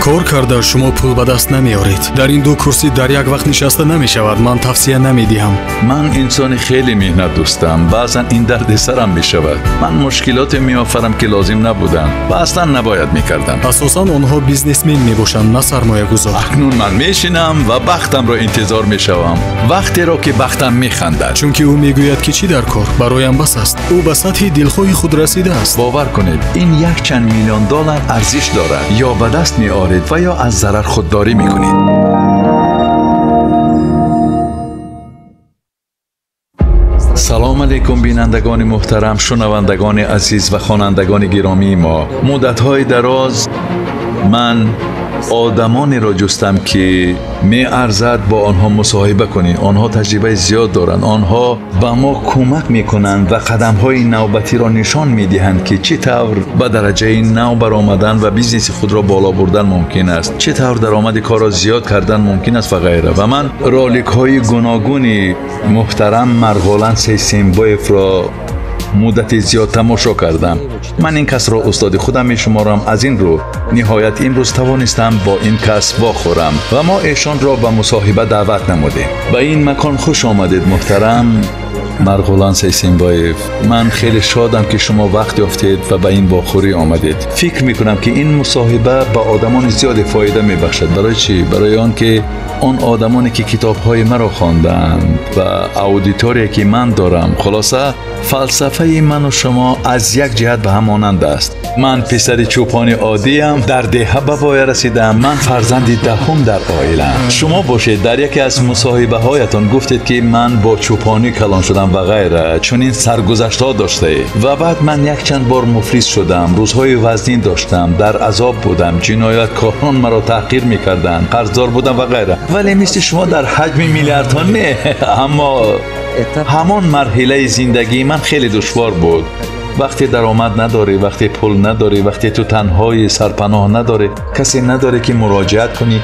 کار کرده شما پول به دست نمیارید. در این دو کرسی در یک وقت نشسته نمیشود. من توصیه نمیدهم. من انسان خیلی مهنت دوستم. بعضا این درد سرم میشود. من مشکلات میآفرم که لازم نبودن و اصلا نباید میکردم. اساساً آنها بیزنسمن میباشند، نه سرمایه گذار. اکنون من میشینم و بختم را انتظار میشوم، وقتی را که بختم میخندد. چون که او میگوید که چی در کار برایم بس است. او به سطح دلخواه خود رسیده است. باور کنید این یک چند میلیون دلار ارزش دارد. یا به دست میآرید و یا از ضرر خودداری میکنید. سلام علیکم بینندگان محترم، شنوندگان عزیز و خوانندگان گرامی ما. مدت‌های دراز من آدمانی را جستم که می ارزد با آنها مصاحبه کنید. آنها تجربه زیاد دارند. آنها به ما کمک میکنند و قدم‌های نوبتی را نشان میدهند که چطور به درجه نو برآمدن و بیزنس خود را بالا بردن ممکن است، چطور درآمد کار را زیاد کردن ممکن است و غیره. و من رالیک‌های گوناگون محترم مرغلان سیمبایف را مدت زیاد تماشا کردم. من این کس را استاد خودم می شمارم. از این رو نهایت امروز توانستم با این کس واخورم و ما ایشان را به مصاحبه دعوت نمودیم. به این مکان خوش آمدید محترم مرغلان سیمبایف. من خیلی شادم که شما وقت یافتید و به این واخوری آمدید. فکر میکنم که این مصاحبه به آدمان زیاد فایده میبخشد. برای چی؟ برای آن که آن آدمانی که کتاب‌های مرا خواندند و اودیتوری که من دارم، خلاصه فلسفه من و شما از یک جهت به هم مانند است. من پسر چوپانی عادیم، در دهه به پایه رسیدم. من فرزند دهم در عائله‌ام. شما باشید در یکی از مصاحبه هایتان گفتید که من با چوپانی کلان شدم و غیره، چون این سرگذشت‌ها داشته و بعد من یک چند بار مفلس شدم. روزهای وزنی داشتم، در عذاب بودم، جنایتکاران مرا تحقیر می‌کردند، قرضدار بودم و غیره. ولی مثل شما در حجم میلیاردها نه، اما همان مرحله زندگی من خیلی دشوار بود. وقتی درآمد نداری، وقتی پول نداری، وقتی تو تنهایی، سرپناه نداری، کسی نداری که مراجعت کنی.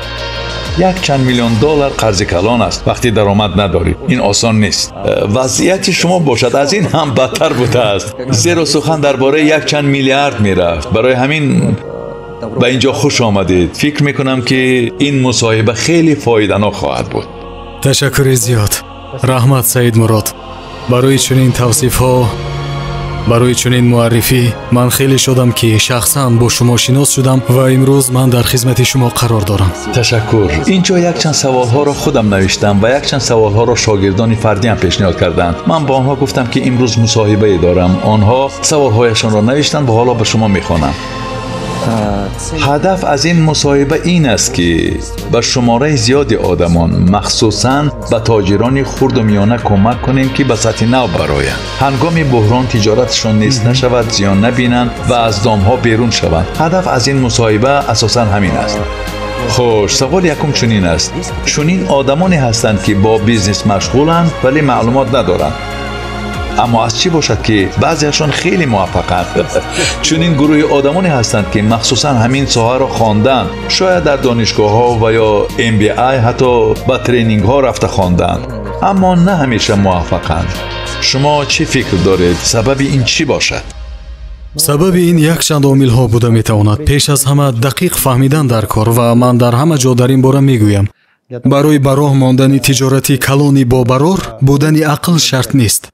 یک چند میلیون دلار قرض کلان است وقتی درآمد نداری. این آسان نیست. وضعیت شما باشد از این هم بدتر بوده است، زیرا سخن درباره یک چند میلیارد میرفت. برای همین به اینجا خوش آمدید. فکر میکنم که این مصاحبه خیلی فایده‌ناک خواهد بود. تشکر زیاد. رحمت سعید مراد. برای چنین توصیف ها، برای چنین معرفی من خیلی شدم که شخصا با شما شناس شدم و امروز من در خدمت شما قرار دارم. تشکر. اینجا یک چند سوال ها را خودم نوشتم و یک چند سوال ها را شاگردان فردی هم پیشنهاد کردند. من با آنها گفتم که امروز مصاحبه دارم. آنها سوال هایشان را نوشتند و حالا به شما میخوانم. هدف از این مصاحبه این است که به شماره زیادی آدمان، مخصوصاً به تاجران خرد و میانه کمک کنیم که به سطح نو برآیند. هنگام بحران تجارتشان نیست نشود، زیان نبینند و از دامها بیرون شوند. هدف از این مصاحبه اساساً همین است. خوش، سوال یکم چنین است. چنین آدمانی هستند که با بیزنس مشغولند ولی معلومات ندارند. اما از چی باشد که بعضیشان خیلی موفقند. چون این گروه آدمانی هستند که مخصوصا همین ساحه را خواندند، شاید در دانشگاه ها و یا MBA حتی با ترینینگ ها رفته خواندند، اما نه همیشه موفقند. شما چی فکر دارید سبب این چی باشد؟ سبب این یک چند عامل ها بوده میتواند. پیش از همه دقیق فهمیدن در کار و من در همه جا در این باره میگویم برای براه ماندن تجارتی کلانی با برار بودن عقل شرط نیست.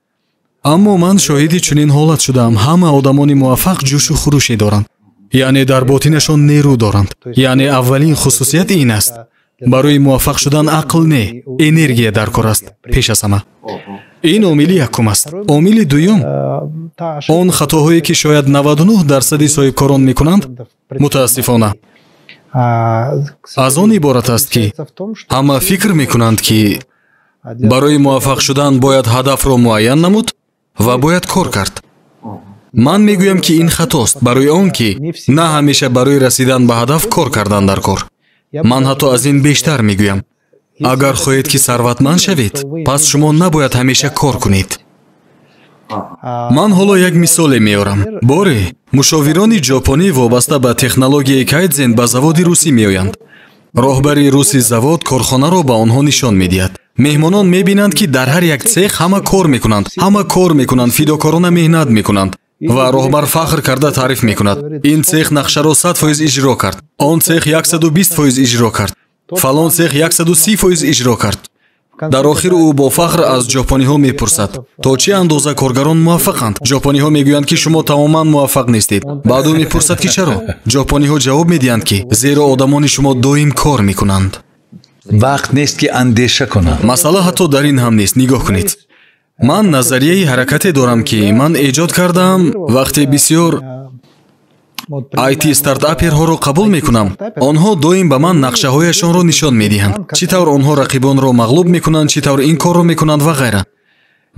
اما من شاهدی چنین حالت شدم. همه آدمانی موفق جوش و خروشی دارند، یعنی در باطنشان نیرو دارند. یعنی اولین خصوصیت این است، برای موفق شدن عقل نه، انرژی در کار است پیش از همه. این عامل یکم است. عامل دوم، آن خطاهایی که شاید 99% صاحبکاران میکنند متاسفانه از آن عبارت است که همه فکر میکنند که برای موفق شدن باید هدف را معین نمود و باید کار کرد. من میگویم که این خطاست، برای آن که نه همیشه برای رسیدن به هدف کار کردن در کار. من حتی از این بیشتر میگویم، اگر خواهید که ثروتمند شوید پس شما نباید همیشه کار کنید. من حالا یک مثال میارم. باری مشاوران ژاپنی وابسته به تکنولوژی کایدزن به заводи روسی میآیند. راهبری روسی завод کارخانه را به آنها نشان میدهد. مهمانان میبینند که در هر یک цех همه کار میکنند، فداکارانه مهنت میکنند. ва роҳбар фахр карда таъриф мекунад. Ин цех нақшаро 100% иҷро кард, он цех 120% иҷро кард, фалон цех 130% иҷро кард. дар охир ӯ бо фахр аз ҷопониҳо мепурсад: то чӣ андоза коргарон муваффақанд? Ҷопониҳо мегӯянд ки шумо тамоман муваффақ нестед. Баъд ӯ мепурсад ки чаро? Ҷопониҳо ҷавоб медиҳанд ки зеро одамони шумо доим кор мекунанд. вақт нест ки андеша кунам. масъала ҳатто дар ин ҳам нест. нигоҳ кунед, ман назарияи ҳаракате дорам ки ман эҷод кардам. вақте бисёр IT стартаперҳоро қабул мекунам, онҳо доим ба ман нақшаҳояшонро нишон медиҳанд, чӣ тавр онҳо рақибонро мағлуб мекунанд, чӣ тавр ин корро мекунанд ва ғайра.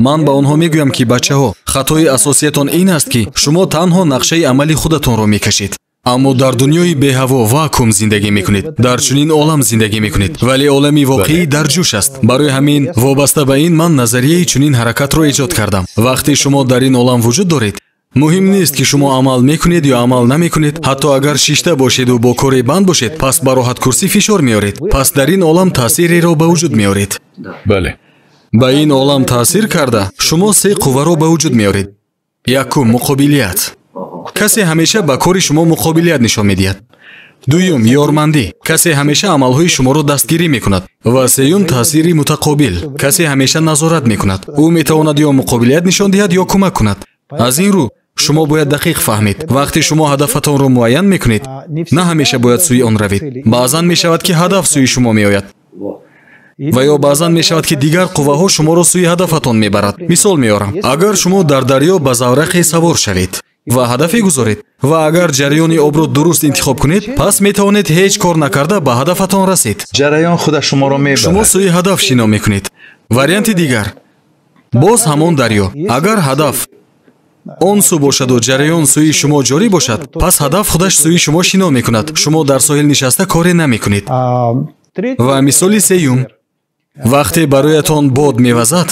ман ба онҳо мегӯям ки бачаҳо, хатои асосиятон ин аст ки шумо танҳо нақшаи амали худатонро мекашед. аммо дар дунёи беҳаво вакуум зиндагӣ мекунед, дар чунин олам зиндагӣ мекунед, вале олами воқеӣ дар ҷӯш аст. барои ҳамин вобаста ба ин ман назарияи чунин ҳаракатро эҷод кардам. вақте шумо дар ин олам вуҷуд доред, муҳим нест ки шумо амал мекунед ё амал намекунед. ҳатто агар шишта бошеду бо коре банд бошед, пас ба роҳаткурсӣ фишор меоред, пас дар ин олам таъсиреро ба вуҷуд меоред. бале, ба ин олам таъсир карда шумо се қувваро ба вуҷуд меоред. якум, муқобилият. касе ҳамеша ба кори шумо муқобилият нишон медиҳад. дуюм, ёрмандӣ. касе ҳамеша амалҳои шуморо дастгирӣ мекунад. ва сеюм, таъсири мутақобил. касе ҳамеша назорат мекунад. ӯ метавонад ё муқобилият нишон диҳад ё кӯмак кунад. аз ин рӯ шумо бояд дақиқ фаҳмед, вақте шумо ҳадафатонро муайян мекунед, на ҳамеша бояд сӯи он равед. баъзан мешавад ки ҳадаф сӯи шумо меояд ва ё баъзан мешавад ки дигар қувваҳо шуморо сӯи ҳадафатон мебарад. мисол меорам, агар шумо дар дарё ба заврақе савор шавед ва ҳадафе гузоред ва агар ҷараёни обро дуруст интихоб кунед, пас метавонед ҳеҷ кор накарда ба ҳадафатон расед. ҷараён худаш шуморо мебарад. шумо сӯи ҳадаф шино мекунед. варианти дигар, боз ҳамон дарё. агар ҳадаф он су бошаду ҷараён сӯи шумо ҷорӣ бошад, пас ҳадаф худаш сӯи шумо шино мекунад. шумо дар соҳил нишаста коре намекунед. ва мисоли сеюм, вақте бароятон бод мевазад,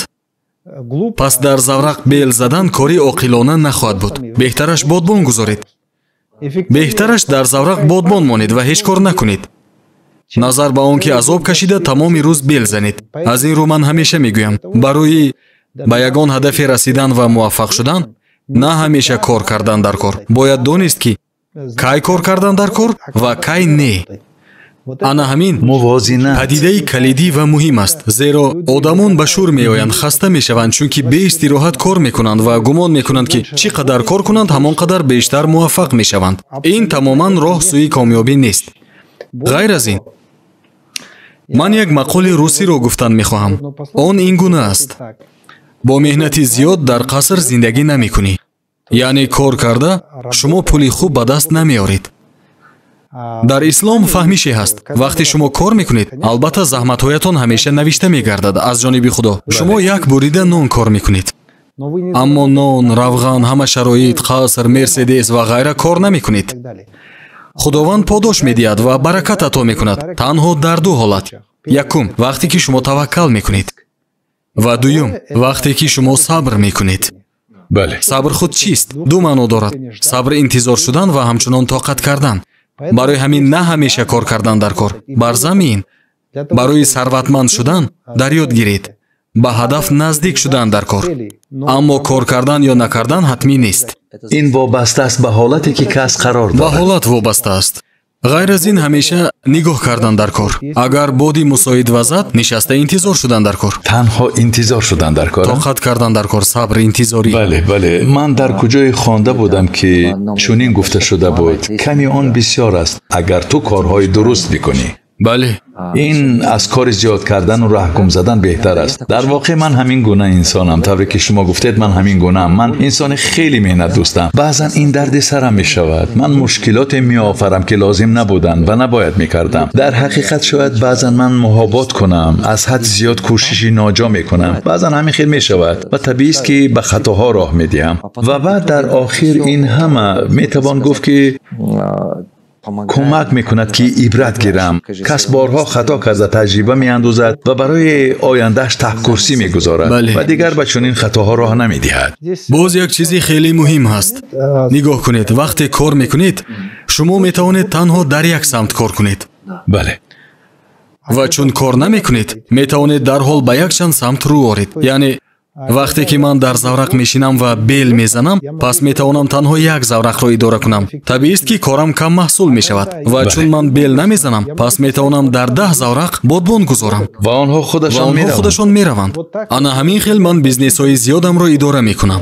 пас дар заврақ бел задан кори оқилона нахоҳад буд. беҳтараш бодбон гузоред. беҳтараш дар заврақ бодбон монед ва ҳеҷ кор накунед. назар ба он ки азоб кашида тамоми рӯз бел занед. аз ин рӯ ман ҳамеша мегӯям, барои ба ягон ҳадафе расидан ва муваффақ шудан, на ҳамеша кор кардан дар кор. бояд донист ки кай кор кардан дар кор ва кай не. ана ҳамин мувозинат падидаи калидӣ ва муҳим аст, зеро одамон ба шӯр меоянд, хаста мешаванд, чунки беистироҳат кор мекунанд ва гумон мекунанд ки чӣ қадар кор кунанд, ҳамон қадар бештар муваффақ мешаванд. ин тамоман роҳ сӯи комёбӣ нест. ғайр аз ин, ман як мақоли русиро гуфтан мехоҳам. он ин гуна аст: бо меҳнати зиёд дар қаср зиндагӣ намекунӣ. яъне кор карда шумо пули хуб ба даст намеоред. дар ислом фаҳмише ҳаст, вақте шумо кор мекунед, албатта заҳматҳоятон ҳамеша навишта мегардад аз ҷониби худо. шумо як бурида нон кор мекунед, аммо нон, равған, ҳама шароит, қаср, мерседес ва ғайра кор намекунед. худованд подош медиҳад ва баракат ато мекунад, танҳо дар ду ҳолат. якум, вақте ки шумо таваккал мекунед, ва дуюм, вақте ки шумо сабр мекунед. бале, сабр худ чист? ду маъно дорад. сабр интизор шудан ва ҳамчунон тоқат кардан. барои ҳамин на ҳамеша кор кардан дар кор. бар замин барои сарватманд шудан дар ёд гиред, ба ҳадаф наздик шудан дар кор. аммо кор кардан ё накардан ҳатмӣ нест. ин вобаста аст ба ҳолате ки кас қарор ба дорад. ҳолат вобаста аст. ғайр аз ин ҳамеша нигоҳ кардан дар кор. агар боди мусоид вазад, нишаста интизор шудан дар кор. танҳо интизор шудан дар кор. тоқат кардан дар кор, сабр, интизорӣ. бале, бале, ман дар куҷое хонда будам ки чунин гуфта шуда буд: ками он бисёр аст агар ту корҳои дуруст бикунӣ. бале, ин аз кори зиёд кардану раҳкум задан беҳтар аст. дар воқеъ ман ҳамин гуна инсонам. тавре ки шумо гуфтед, ман ҳамин гунаам. ман инсони хеле меҳнатдӯстам. баъзан ин дарди сарам мешавад. ман мушкилоте меофарам ки лозим набуданд ва набояд мекардам. дар ҳақиқат шояд баъзан ман муҳобот кунам, аз ҳад зиёд кӯшиши ноҷо мекунам. баъзан ҳамин хел мешавад ва табиист ки ба хатоҳо роҳ медиҳам. ва баъд дар охир ин ҳама метавон гуфт ки кӯмак мекунад ки ибрат гирам. кас борҳо хато карда таҷриба меандозад ва барои ояндааш таҳкурсӣ мегузорад ва дигар ба чунин хатоҳо роҳ намедиҳад. боз як чизи хеле муҳим ҳаст. нигоҳ кунед, вақте кор мекунед, шумо метавонед танҳо дар як самт кор кунед. бале, ва чун кор намекунед, метавонед дарҳол ба якчанд самт рӯ оред. яъне вақте ки ман дар заврақ мешинам ва бел мезанам, пас метавонам танҳо як заврақро идора кунам. Табиист ки корам кам маҳсул мешавад ва чун ман бел намезанам, пас метавонам дар 10 заврақ бодбон гузорам ва онҳо худашон мераванд. Ана ҳамин хел ман бизнесҳои зиёдамро идора мекунам.